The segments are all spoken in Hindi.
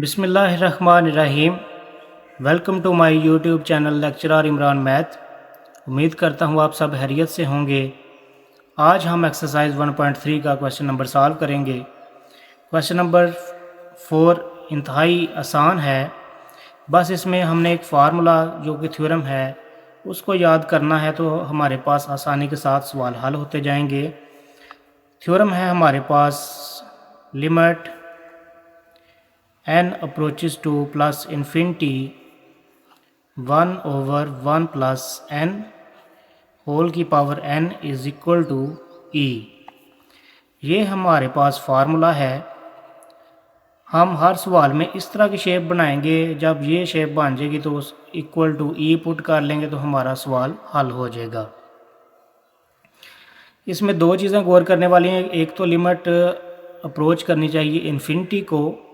बिस्मिल्लाहिर्रहमानिर्रहीम। Welcome to my YouTube channel lecturer Imran math. उम्मीद करता हूँ आप सब खैरियत से होंगे। आज हम एक्सरसाइज 1.3 का क्वेश्चन नंबर सॉल्व करेंगे। क्वेश्चन नंबर 4 इंतहाई आसान है। बस इसमें हमने एक फार्मूला जो कि थ्योरम है उसको याद करना है, तो हमारे पास आसानी के साथ सवाल हल होते जाएंगे। थ्योरम है हमारे पास limit n approaches to plus infinity 1/1 plus n whole की power n is equal to e। ये हमारे पास फार्मूला है। हम हर सवाल में इस तरह की शेप बनाएंगे। जब ये शेप बन जाएगी तो इक्वल टू e पुट कर लेंगे तो हमारा सवाल हल हो जाएगा। इसमें दो चीज़ें गौर करने वाली हैं। एक तो लिमिट अप्रोच करनी चाहिए इन्फिनिटी को,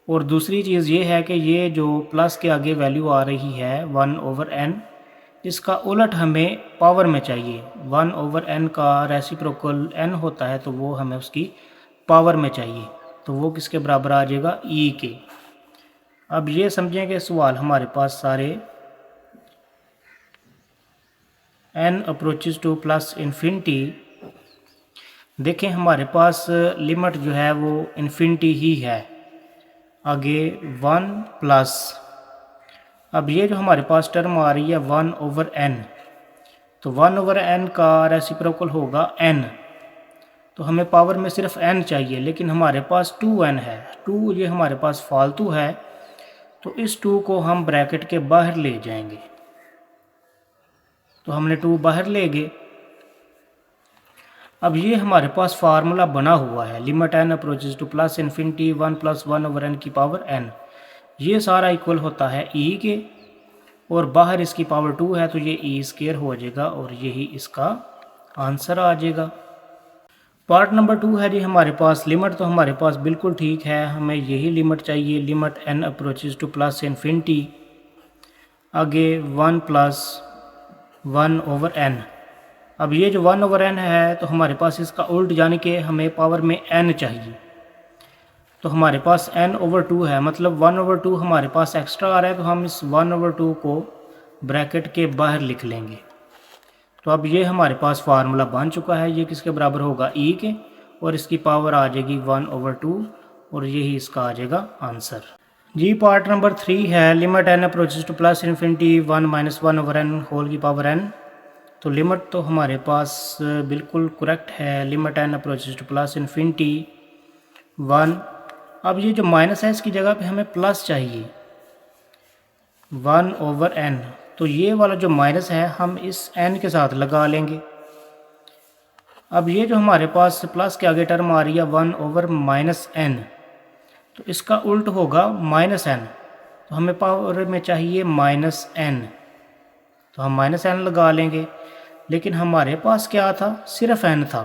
और दूसरी चीज़ ये है कि ये जो प्लस के आगे वैल्यू आ रही है 1/n, इसका उलट हमें पावर में चाहिए। 1/n का रेसिप्रोकल n होता है तो वो हमें उसकी पावर में चाहिए, तो वो किसके बराबर आ जाएगा, e के। अब ये समझें कि सवाल हमारे पास सारे n approaches to plus infinity. देखें हमारे पास लिमिट जो है वो इन्फिनिटी ही है, आगे 1 प्लस, अब ये जो हमारे पास टर्म आ रही है 1/n, तो 1/n का रेसिप्रोकल होगा n, तो हमें पावर में सिर्फ n चाहिए, लेकिन हमारे पास 2n है। 2 ये हमारे पास फालतू है, तो इस 2 को हम ब्रैकेट के बाहर ले जाएंगे। तो हमने 2 बाहर ले गए। अब ये हमारे पास फार्मूला बना हुआ है, limit n approaches to plus infinity 1 + 1/n की पावर n। ये सारा इक्वल होता है e के, और बाहर इसकी पावर 2 है तो ये e² हो जाएगा, और यही इसका आंसर आ जाएगा। पार्ट नंबर 2 है जी हमारे पास। लिमिट तो हमारे पास बिल्कुल ठीक है, हमें यही लिमिट चाहिए, limit n approaches to plus infinity, आगे 1 + 1/n। अब ये जो 1/n है तो हमारे पास इसका उल्ट, यानी कि हमें पावर में n चाहिए, तो हमारे पास n/2 है, मतलब 1/2 हमारे पास एक्स्ट्रा आ रहा है, तो हम इस 1/2 को ब्रैकेट के बाहर लिख लेंगे। तो अब ये हमारे पास फार्मूला बन चुका है। ये किसके बराबर होगा, e के, और इसकी पावर आ जाएगी 1/2, और यही इसका आ जाएगा आंसर जी। पार्ट नंबर 3 है, limit n approaches to plus infinity 1 - 1/n whole की पावर n। तो लिमिट तो हमारे पास बिल्कुल करेक्ट है, limit n approaches to plus infinity 1। अब ये जो माइनस है इसकी जगह पे हमें प्लस चाहिए 1/n, तो ये वाला जो माइनस है हम इस n के साथ लगा लेंगे। अब ये जो हमारे पास प्लस के आगे टर्म आ रही है 1/-n, तो इसका उल्ट होगा -n, तो हमें पावर में चाहिए -n, तो हम -n लगा लेंगे। लेकिन हमारे पास क्या था, सिर्फ n था,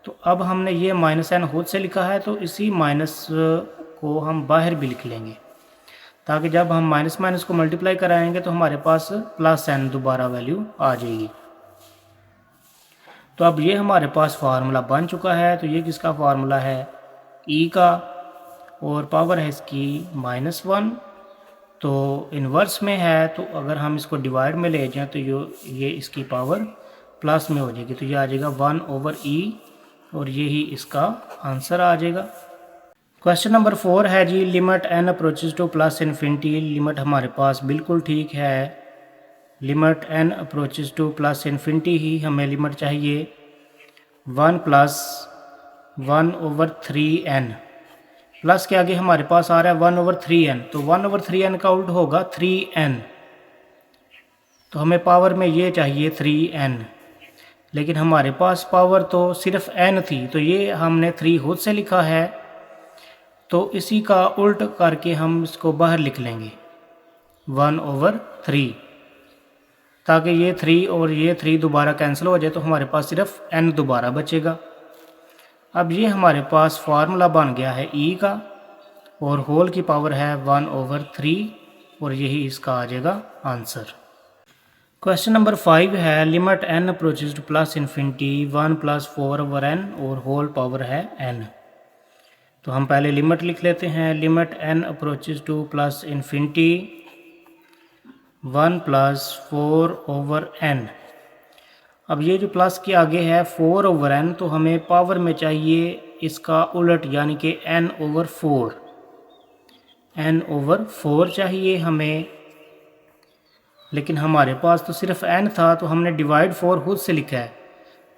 तो अब हमने ये -n खुद से लिखा है, तो इसी माइनस को हम बाहर भी लिख लेंगे, ताकि जब हम माइनस को मल्टीप्लाई कराएंगे तो हमारे पास +n दोबारा वैल्यू आ जाएगी। तो अब ये हमारे पास फार्मूला बन चुका है। तो ये किसका फार्मूला है, e का, और पावर है इसकी -1, तो इन्वर्स में है, तो अगर हम इसको डिवाइड में ले जाएं तो ये इसकी पावर प्लस में हो जाएगी, तो ये आ जाएगा 1/e, और यही इसका आंसर आ जाएगा। क्वेश्चन नंबर 4 है जी, limit n approaches to plus infinity. Limit हमारे पास बिल्कुल ठीक है, limit n approaches to plus infinity ही हमें लिमिट चाहिए। 1 + 1/3n, प्लस के आगे हमारे पास आ रहा है 1/3n, तो 1/3n का उल्ट होगा 3n, तो हमें पावर में ये चाहिए 3n, लेकिन हमारे पास पावर तो सिर्फ n थी, तो ये हमने 3 खुद से लिखा है, तो इसी का उल्ट करके हम इसको बाहर लिख लेंगे 1/3, ताकि ये 3 और ये 3 दोबारा कैंसिल हो जाए, तो हमारे पास सिर्फ n दोबारा बचेगा। अब ये हमारे पास फार्मूला बन गया है e का, और होल की पावर है 1/3, और यही इसका आ जाएगा आंसर। क्वेश्चन नंबर 5 है, limit n approaches to plus infinity 1 + 4/n और होल पावर है n। तो हम पहले लिमिट लिख लेते हैं, limit n approaches to plus infinity 1 + 4/n। अब ये जो प्लस के आगे है 4/n, तो हमें पावर में चाहिए इसका उलट, यानी कि n/4। n/4 चाहिए हमें, लेकिन हमारे पास तो सिर्फ n था, तो हमने डिवाइड 4 खुद से लिखा है,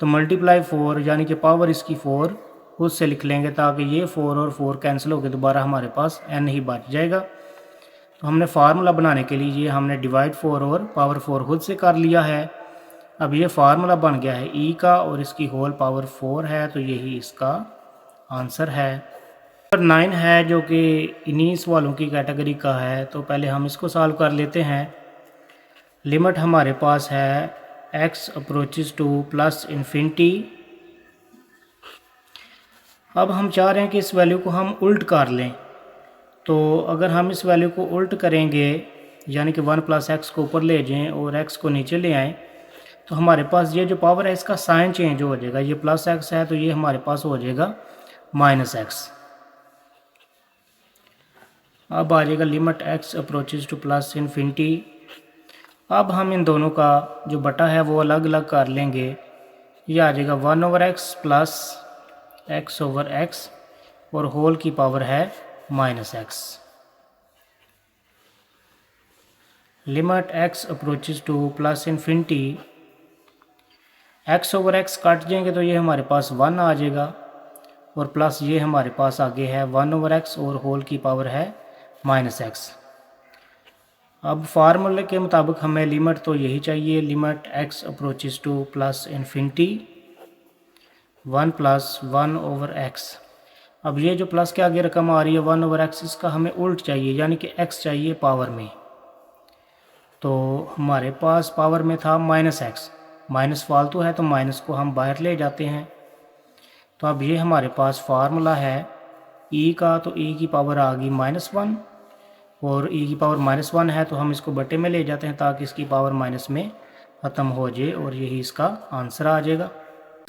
तो मल्टीप्लाई 4 यानी कि पावर इसकी 4 खुद से लिख लेंगे, ताकि ये 4 और 4 कैंसिल होकर दोबारा हमारे पास n ही बच जाएगा। तो हमने फार्मूला बनाने के लिए ये हमने डिवाइड 4 और पावर 4 खुद से कर लिया है। अब ये फार्मूला बन गया है e का, और इसकी होल पावर 4 है, तो यही इसका आंसर है। नंबर 9 है जो कि इन्हीं सवालों की कैटेगरी का है, तो पहले हम इसको सॉल्व कर लेते हैं। लिमिट हमारे पास है x approaches to plus infinity. अब हम चाह रहे हैं कि इस वैल्यू को हम उल्ट कर लें, तो अगर हम इस वैल्यू को उल्ट करेंगे, यानी कि 1 + x को ऊपर ले जाएं और x को नीचे ले आएँ, तो हमारे पास ये जो पावर है इसका साइन चेंज हो जाएगा। ये +x है, तो ये हमारे पास हो जाएगा -x। अब आ जाएगा limit x approaches to plus infinity. अब हम इन दोनों का जो बटा है वो अलग अलग कर लेंगे। ये आ जाएगा 1/x प्लस x/x, और होल की पावर है -x। Limit x approaches to plus infinity, x/x काट जाएंगे तो ये हमारे पास 1 आ जाएगा, और प्लस ये हमारे पास आगे है 1/x, और होल की पावर है -x। अब फार्मूले के मुताबिक हमें लिमिट तो यही चाहिए, limit x approaches to plus infinity 1 + 1/x। अब ये जो प्लस के आगे रकम आ रही है 1/x, इसका हमें उल्ट चाहिए, यानी कि x चाहिए पावर में। तो हमारे पास पावर में था -x, माइनस फालतू है तो माइनस को हम बाहर ले जाते हैं। तो अब ये हमारे पास फार्मूला है e का, तो e की पावर आ गई -1, और e की पावर -1 है, तो हम इसको बटे में ले जाते हैं ताकि इसकी पावर माइनस में ख़त्म हो जाए, और यही इसका आंसर आ जाएगा।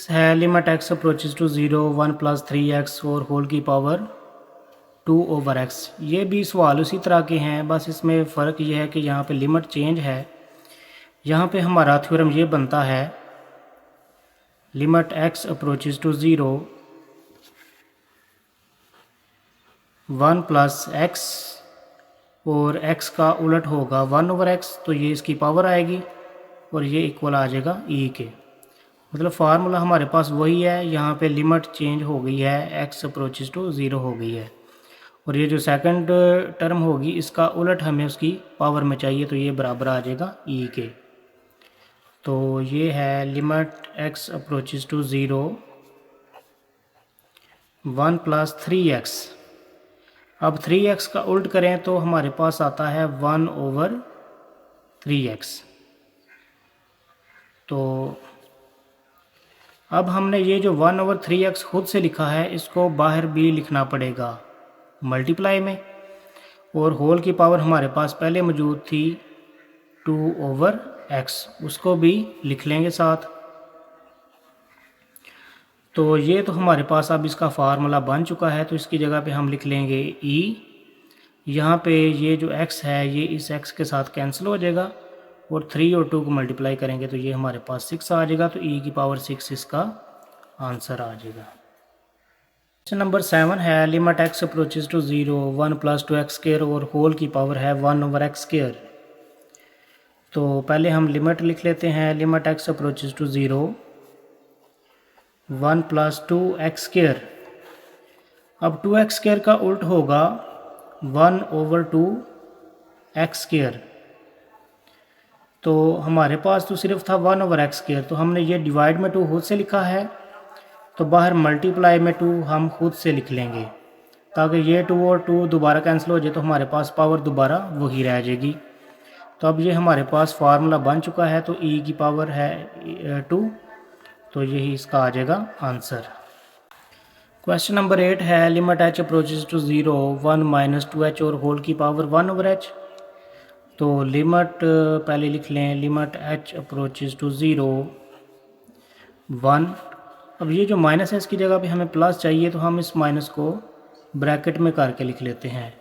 है limit x approaches to 0 1 + 3x और होल की पावर 2/x। ये भी सवाल उसी तरह के हैं, बस इसमें फ़र्क ये है कि यहाँ पे लिमिट चेंज है। यहाँ पे हमारा थ्योरम ये बनता है, limit x approaches to 0 1 + x, और x का उलट होगा 1/x, तो ये इसकी पावर आएगी, और ये इक्वल आ जाएगा e के। मतलब फार्मूला हमारे पास वही है, यहाँ पे लिमिट चेंज हो गई है, x अप्रोचेज टू 0 हो गई है, और ये जो सेकंड टर्म होगी इसका उलट हमें उसकी पावर में चाहिए, तो ये बराबर आ जाएगा e के। तो ये है limit x approaches to 0 1 + 3x। अब 3x का उल्ट करें तो हमारे पास आता है 1/3x। तो अब हमने ये जो 1/3x खुद से लिखा है, इसको बाहर भी लिखना पड़ेगा मल्टीप्लाई में, और होल की पावर हमारे पास पहले मौजूद थी 2/x, उसको भी लिख लेंगे साथ। तो ये तो हमारे पास अब इसका फार्मूला बन चुका है, तो इसकी जगह पे हम लिख लेंगे e। यहाँ पे ये जो x है ये इस x के साथ कैंसिल हो जाएगा, और 3 और 2 को मल्टीप्लाई करेंगे तो ये हमारे पास 6 आ जाएगा, तो e की पावर 6 इसका आंसर आ जाएगा। क्वेश्चन नंबर 7 है limit x approaches to 0 1 + 2x² और होल की पावर है 1/x²। तो पहले हम लिमिट लिख लेते हैं, limit x approaches to 0 1 + 2x²। अब 2x² का उल्ट होगा 1/2x²। तो हमारे पास तो सिर्फ था 1/x², तो हमने ये डिवाइड में 2 खुद से लिखा है, तो बाहर मल्टीप्लाई में 2 हम खुद से लिख लेंगे, ताकि ये 2 और 2 दोबारा कैंसिल हो जाए, तो हमारे पास पावर दोबारा वही रह जाएगी। तो अब ये हमारे पास फार्मूला बन चुका है, तो e की पावर है 2, तो यही इसका आ जाएगा आंसर। क्वेश्चन नंबर 8 है limit h approaches to 0 1 - 2h और होल की पावर 1/h। तो लिमिट पहले लिख लें, लिमिट h अप्रोचेज टू 0 1। अब ये जो माइनस है इसकी जगह पे हमें प्लस चाहिए, तो हम इस माइनस को ब्रैकेट में करके लिख लेते हैं।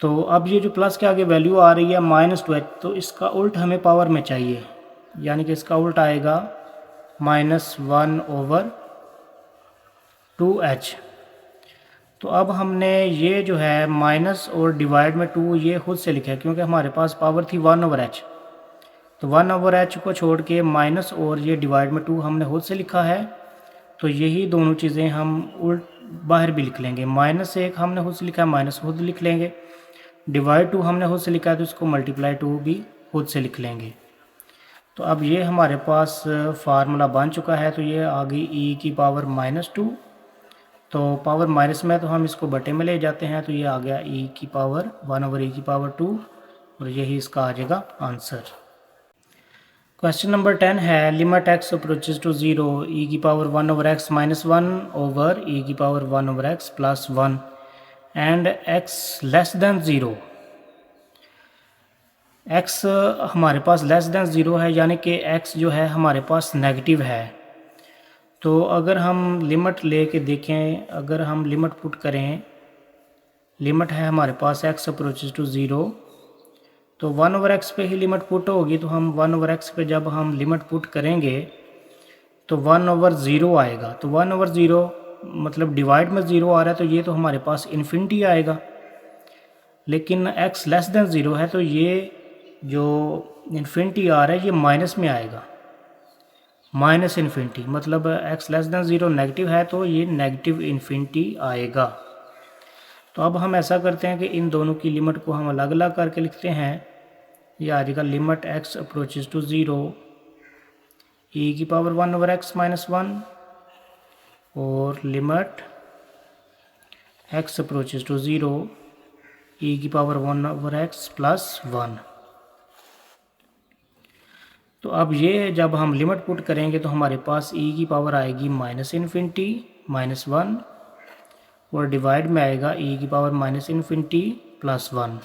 तो अब ये जो प्लस के आगे वैल्यू आ रही है -2h, तो इसका उल्ट हमें पावर में चाहिए, यानी कि इसका उल्ट आएगा -1/2h। तो अब हमने ये जो है माइनस और डिवाइड में 2 ये खुद से लिखा है, क्योंकि हमारे पास पावर थी 1/h। तो 1/h को छोड़ के माइनस और ये डिवाइड में 2 हमने खुद से लिखा है। तो यही दोनों चीज़ें हम उल्ट बाहर भी लिख लेंगे। -1 हमने खुद से लिखा है, माइनस खुद लिख लेंगे। डिवाइड 2 हमने खुद से लिखा है, तो इसको मल्टीप्लाई 2 भी खुद से लिख लेंगे। तो अब ये हमारे पास फार्मूला बन चुका है। तो ये आ गई e की पावर -2। तो पावर माइनस में तो हम इसको बटे में ले जाते हैं, तो ये आ गया e की पावर 1/e⁴ और यही इसका आ जाएगा आंसर। क्वेश्चन नंबर 10 है limit x approaches to 0 e की power 1/x - 1/e⁴ +1 and x less than 0। x हमारे पास लेस देन 0 है, यानी कि x जो है हमारे पास नेगेटिव है। तो अगर हम लिमिट लेके देखें, अगर हम लिमिट पुट करें, लिमिट है हमारे पास x अप्रोचेज टू 0, तो 1/x पे ही लिमिट पुट होगी। तो हम 1/x पे जब हम लिमिट पुट करेंगे तो 1/0 आएगा। तो 1/0 मतलब डिवाइड में 0 आ रहा है, तो ये तो हमारे पास इन्फिनिटी आएगा। लेकिन x लेस देन 0 है, तो ये जो इन्फिनिटी आ रहा है ये माइनस में आएगा, माइनस इन्फिनिटी। मतलब x लेस देन 0 नेगेटिव है, तो ये नेगेटिव इन्फिनिटी आएगा। तो अब हम ऐसा करते हैं कि इन दोनों की लिमिट को हम अलग अलग करके लिखते हैं। ये आ जाएगा limit x approaches to 0 e की पावर 1/x - 1 और limit x approaches to 0 e की पावर 1/x +1। तो अब ये जब हम लिमिट पुट करेंगे तो हमारे पास e की पावर आएगी -∞ -1 और डिवाइड में आएगा e की पावर -∞ +1।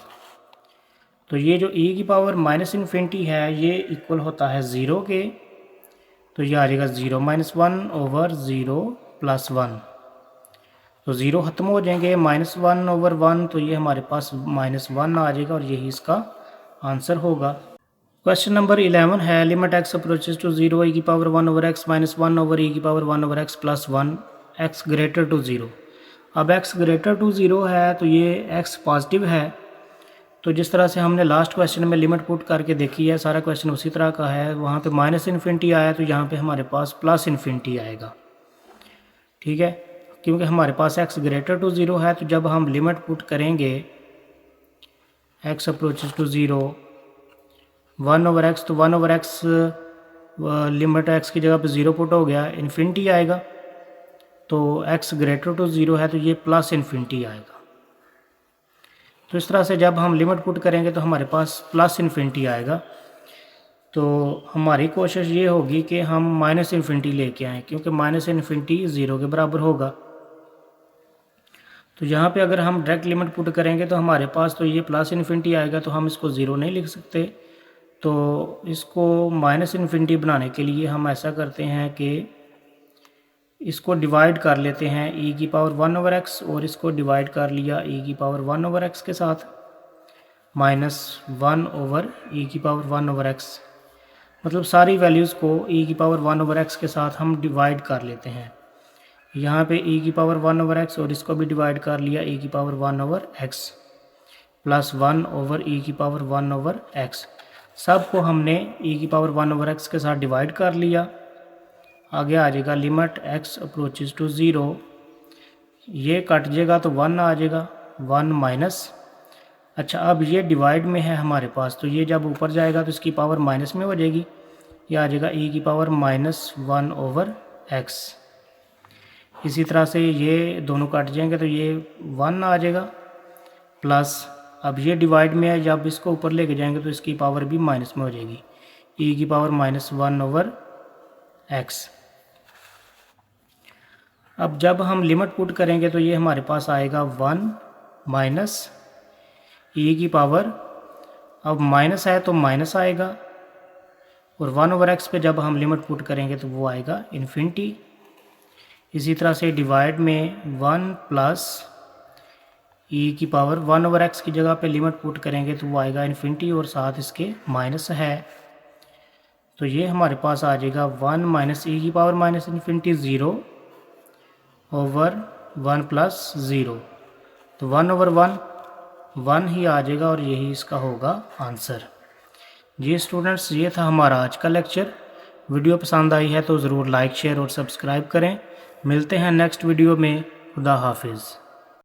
तो ये जो e की पावर -∞ है ये इक्वल होता है 0 के। तो ये आ जाएगा 0 - 1/0 +1। तो 0 ख़त्म हो जाएंगे, -1/1, तो ये हमारे पास -1 आ जाएगा और यही इसका आंसर होगा। क्वेश्चन नंबर 11 है limit x approaches to 0 e की power 1/x - 1/e⁴ +1 x greater to 0। अब x ग्रेटर टू 0 है, तो ये x पॉजिटिव है। तो जिस तरह से हमने लास्ट क्वेश्चन में लिमिट पुट करके देखी है, सारा क्वेश्चन उसी तरह का है। वहाँ पे -∞ आया, तो यहाँ पे हमारे पास +∞ आएगा। ठीक है, क्योंकि हमारे पास x ग्रेटर टू 0 है। तो जब हम लिमिट पुट करेंगे x अप्रोचेज टू 0 1/x, तो 1/x लिमिट x की जगह पे 0 पुट हो गया, इन्फिनिटी आएगा। तो x ग्रेटर टू 0 है, तो ये +∞ आएगा। तो इस तरह से जब हम लिमिट पुट करेंगे तो हमारे पास +∞ आएगा। तो हमारी कोशिश ये होगी कि हम -∞ लेके आएँ, क्योंकि -∞ 0 के बराबर होगा। तो यहाँ पे अगर हम डायरेक्ट लिमिट पुट करेंगे तो हमारे पास तो ये +∞ आएगा, तो हम इसको 0 नहीं लिख सकते। तो इसको -∞ बनाने के लिए हम ऐसा करते हैं कि इसको डिवाइड कर लेते हैं e की पावर 1/x और इसको डिवाइड कर लिया e की पावर 1/x के साथ, -1/e की पावर 1/x। मतलब सारी वैल्यूज़ को e की पावर 1/x के साथ हम डिवाइड कर लेते हैं। यहाँ पे e की पावर 1/x और इसको भी डिवाइड कर लिया e की पावर 1/x +1/e की पावर 1/x। सब को हमने e की पावर 1/x के साथ डिवाइड कर लिया। आगे आ जाएगा लिमिट x अप्रोचेज टू 0, ये कट जाएगा तो 1 आ जाएगा, 1 माइनस। अच्छा, अब ये डिवाइड में है हमारे पास, तो ये जब ऊपर जाएगा तो इसकी पावर माइनस में हो जाएगी। ये आ जाएगा e की पावर -1/x। इसी तरह से ये दोनों कट जाएंगे तो ये 1 आ जाएगा प्लस, अब ये डिवाइड में है, जब इसको ऊपर लेके जाएंगे तो इसकी पावर भी माइनस में हो जाएगी, e की पावर -1/x। अब जब हम लिमिट पुट करेंगे तो ये हमारे पास आएगा 1 माइनस e की पावर, अब माइनस है तो माइनस आएगा, और 1/x पे जब हम लिमिट पुट करेंगे तो वो आएगा इन्फिनिटी। इसी तरह से डिवाइड में 1 प्लस ई की पावर 1/x की जगह पे लिमिट पुट करेंगे तो वो आएगा इन्फिनिटी और साथ इसके माइनस है। तो ये हमारे पास आ जाएगा 1 माइनस ई की power minus infinity 0 over 1 plus 0। तो 1/1 1 ही आ जाएगा और यही इसका होगा आंसर। जी स्टूडेंट्स, ये था हमारा आज का लेक्चर। वीडियो पसंद आई है तो ज़रूर लाइक शेयर और सब्सक्राइब करें। मिलते हैं नेक्स्ट वीडियो में। खुदा हाफिज़।